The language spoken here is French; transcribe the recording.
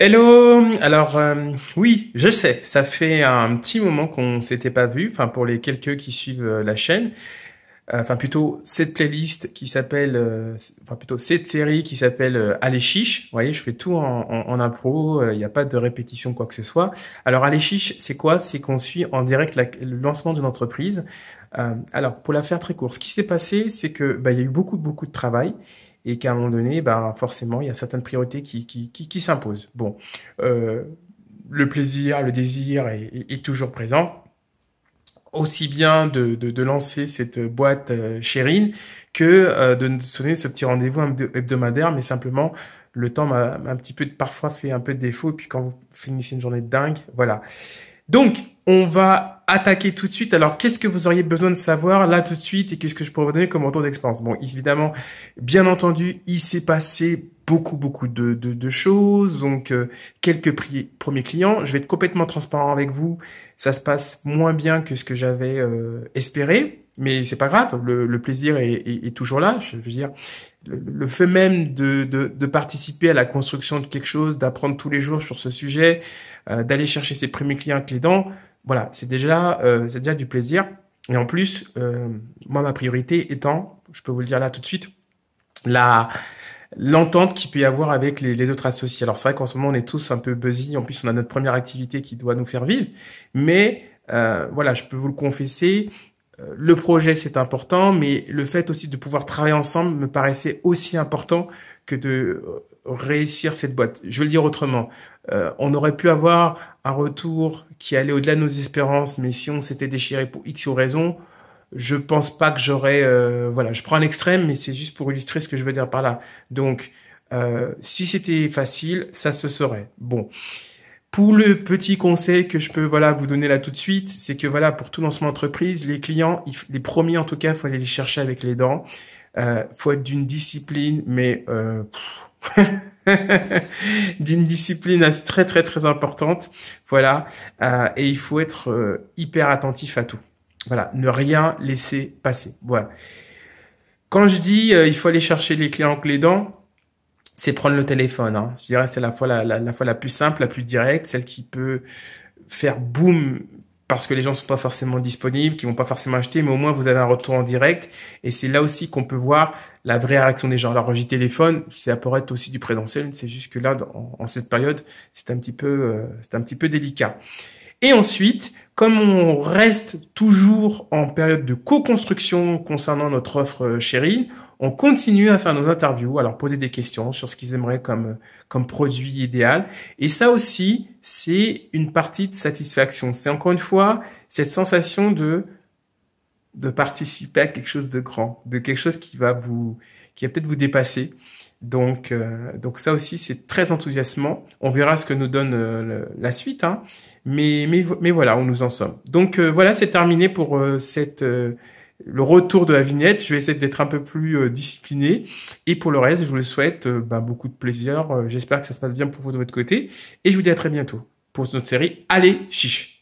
Hello! Alors, oui, je sais, ça fait un petit moment qu'on s'était pas vu, enfin pour les quelques qui suivent la chaîne, enfin plutôt cette playlist qui s'appelle, enfin plutôt cette série qui s'appelle Allez Chiche. Vous voyez, je fais tout en impro, il n'y a pas de répétition quoi que ce soit. Alors Allez Chiche, c'est quoi? C'est qu'on suit en direct le lancement d'une entreprise. Alors pour la faire très courte, ce qui s'est passé, c'est que il y a eu beaucoup de travail et qu'à un moment donné, forcément, il y a certaines priorités qui s'imposent. Bon, euh, le plaisir, le désir est toujours présent, aussi bien de lancer cette boîte Chérine que de sonner ce petit rendez-vous hebdomadaire, mais simplement le temps m'a un petit peu parfois fait un peu de défaut, et puis quand vous finissez une journée de dingue, voilà. Donc, on va attaquer tout de suite. Alors, qu'est-ce que vous auriez besoin de savoir là tout de suite et qu'est-ce que je pourrais vous donner comme retour d'expérience? Bon, évidemment, bien entendu, il s'est passé beaucoup de choses. Donc, quelques premiers clients. Je vais être complètement transparent avec vous. Ça se passe moins bien que ce que j'avais espéré, mais c'est pas grave. Le plaisir est toujours là. Je veux dire, le fait même de participer à la construction de quelque chose, d'apprendre tous les jours sur ce sujet, d'aller chercher ses premiers clients avec les dents, voilà, c'est déjà du plaisir. Et en plus, moi, ma priorité étant, je peux vous le dire là tout de suite, la l'entente qu'il peut y avoir avec les autres associés. Alors c'est vrai qu'en ce moment on est tous un peu busy, en plus on a notre première activité qui doit nous faire vivre, mais voilà, je peux vous le confesser, le projet c'est important, mais le fait aussi de pouvoir travailler ensemble me paraissait aussi important que de réussir cette boîte. Je vais le dire autrement, on aurait pu avoir un retour qui allait au-delà de nos espérances, mais si on s'était déchiré pour X ou raison, je pense pas que j'aurais voilà, je prends un extrême mais c'est juste pour illustrer ce que je veux dire par là. Donc si c'était facile, ça se saurait. Bon, pour le petit conseil que je peux voilà vous donner là tout de suite, c'est que voilà, pour tout lancement d'entreprise, les clients, les premiers en tout cas, faut aller les chercher avec les dents. Faut être d'une discipline, mais d'une discipline très importante. Voilà, et il faut être hyper attentif à tout. Voilà, ne rien laisser passer. Voilà. Quand je dis il faut aller chercher les clients avec les dents, c'est prendre le téléphone. Hein. Je dirais c'est la fois la fois la plus simple, la plus directe, celle qui peut faire boum parce que les gens sont pas forcément disponibles, qui vont pas forcément acheter, mais au moins vous avez un retour en direct. Et c'est là aussi qu'on peut voir la vraie réaction des gens. Alors, j'ai téléphone, ça pourrait être aussi du présentiel, c'est juste que là, en cette période, c'est un petit peu délicat. Et ensuite, comme on reste toujours en période de co-construction concernant notre offre chérie, on continue à faire nos interviews, alors poser des questions sur ce qu'ils aimeraient comme produit idéal. Et ça aussi, c'est une partie de satisfaction. C'est encore une fois cette sensation de participer à quelque chose de grand, de quelque chose qui va peut-être vous dépasser. Donc ça aussi, c'est très enthousiasmant. On verra ce que nous donne la suite, hein. Mais voilà, où nous en sommes. Donc voilà, c'est terminé pour le retour de la vignette. Je vais essayer d'être un peu plus discipliné. Et pour le reste, je vous le souhaite beaucoup de plaisir. J'espère que ça se passe bien pour vous de votre côté. Et je vous dis à très bientôt pour notre série Allez, chiche!